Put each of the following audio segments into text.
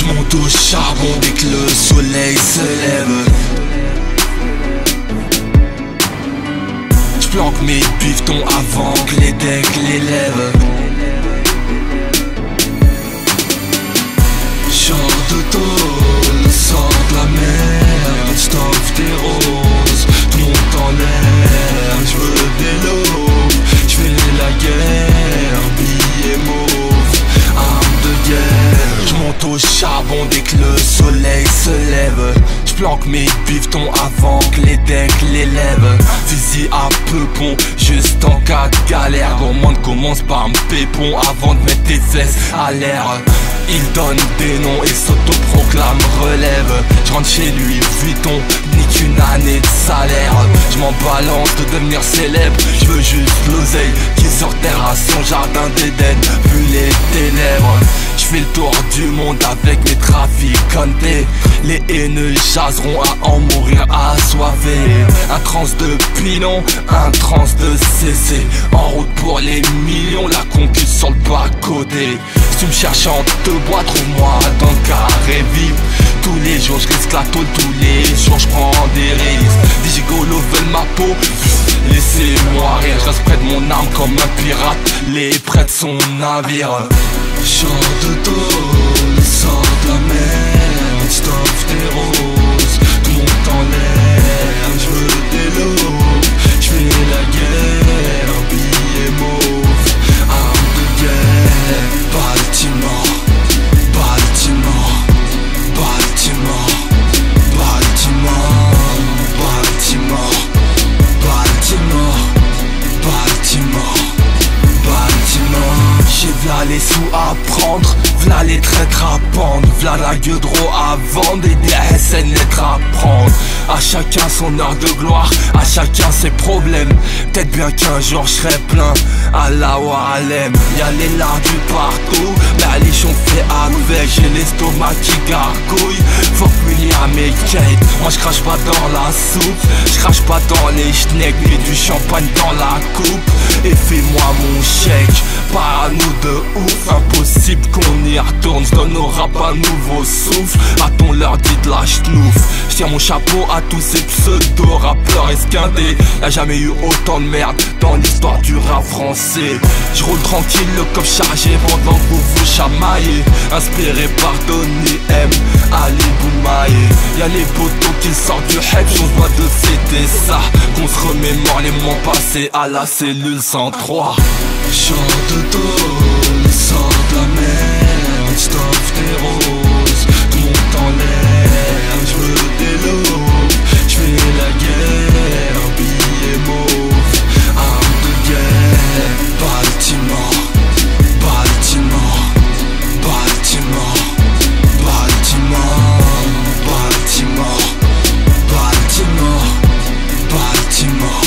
J'monte au charbon dès que le soleil se lève. J'planque mes bifetons avant que les decks les lèvent. Genre de tôle, sors de la merde, j't'offre des roses, tout monte en l'air, j'veux des lots, j'fais la guerre, billets mauves, armes de guerre. J'monte au charbon dès que le soleil se lève. J'planque mes bifetons avant que les decks les lèvent. Fusil à peupon, juste en cas de galère. Gourmand commence par me pépon avant de mettre tes fesses à l'air. Il donne des noms et s'autoproclame relève. J'rentre chez lui, Vuitton, nique une année de salaire. J'm'en balance de devenir célèbre. J'veux juste l'oseille qui sortira à son jardin d'Éden. Vu les ténèbres, j'fais le tour du monde avec mes traficantés. Les haineux chasseront à en mourir assoiffés. Un trans de pilon, un trans de CC. En route pour les millions, la concu sur le bas-côté. Si tu me cherches en te bois, trouve-moi dans le carré vif. Tous les jours je risque la tôle, tous les jours je prends des risques. Des gigolos veulent ma peau, laissez-moi rire. Je reste près de mon arme comme un pirate, les près de son navire. Genre de tôle, sors de la merde, j't'offre des roses, tout monte en l'air, j'veux des lots, j'fais la guerre, billets mauves, armes de guerre. Baltimore, Baltimore, Baltimore, Baltimore, Baltimore, Baltimore, Baltimore, Baltimore. J'ai v'là les sous à prendre, v'là les traîtres à pendre, v'là la gueule d'eau à vendre et des SN lettres à prendre. À chacun son heure de gloire, à chacun ses problèmes. Peut-être bien qu'un jour je serai plein, Allah wa alem. Y'a les lardus partout, mais les on fait avec. J'ai l'estomac qui gargouille, fuck William et Kate. Moi je crache pas dans la soupe, je crache pas dans les schnecks, mais du champagne dans la coupe. Et fais-moi mon chèque, parano de ouf. Impossible qu'on y retourne, j'donne au rap un nouveau souffle. A-t-on leur dit de la schnouf? J'tire mon chapeau à tous ces pseudo-rappeurs esquintés. Y'a jamais eu autant de merde dans l'histoire du rap français. J'roule tranquille, le coffre chargé pendant que vous vous chamaillez. Inspiré par Donny M, Ali Boumaye. Y'a les potos qui sortent du hedge, on doit de fêter ça. Qu'on se remémore les moments passés à la cellule 103. Genre de tôle, sors de la merde, j't'offre des roses, tout monte en l'air, j'veux des lots, j'fais la guerre, billets mauves, armes de guerre. Baltimore, Baltimore, Baltimore, Baltimore, Baltimore, Baltimore, Baltimore,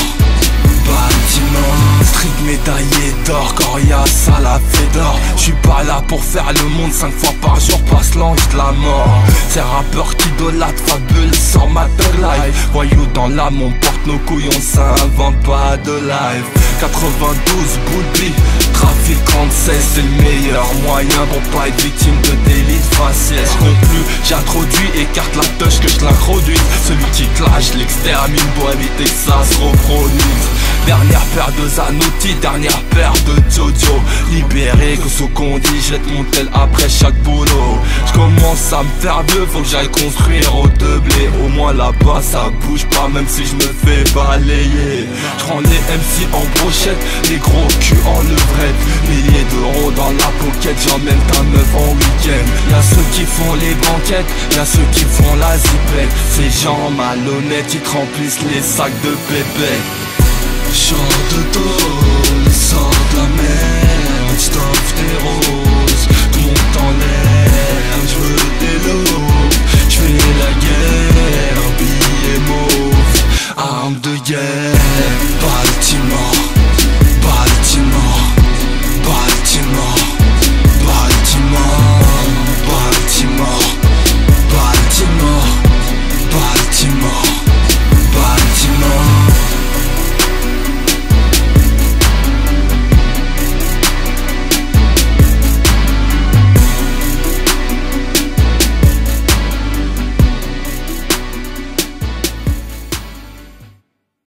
Baltimore. Street médaillé d'or, coriace à la Fédor. J'suis pas là pour faire le monde 5 fois par jour, passe l'ange de la mort. Ces rappeurs qui idolâtrent fabule sur ma thug life. Voyous dans l'âme, on porte nos couilles, on s'invente pas de live. 92 Boulby, trafic 36, c'est le meilleur moyen pour pas être victime de délits faciès. J'conclus, j'introduis, écarte la touche que je l'introduis. Celui qui clash, l'extermine pour éviter que ça se reproduise. Dernière paire de Zanotti, dernière paire de Jojo. Libéré, que ce qu'on dit, jette mon tel après chaque boulot. J'commence à me faire vieux, faut que j'aille construire au de blé. Au moins là-bas ça bouge pas, même si je me fais balayer. J'prends les MC en brochette, les gros culs en levrette. Milliers d'euros dans la pocket, j'emmène ta meuf en week-end. Y'a ceux qui font les banquettes, y'a ceux qui font la zipette. Ces gens malhonnêtes, ils te remplissent les sacs de pépette. Genre de tôle, sors de la merde, j't'offre des roses, tout monte en l'air.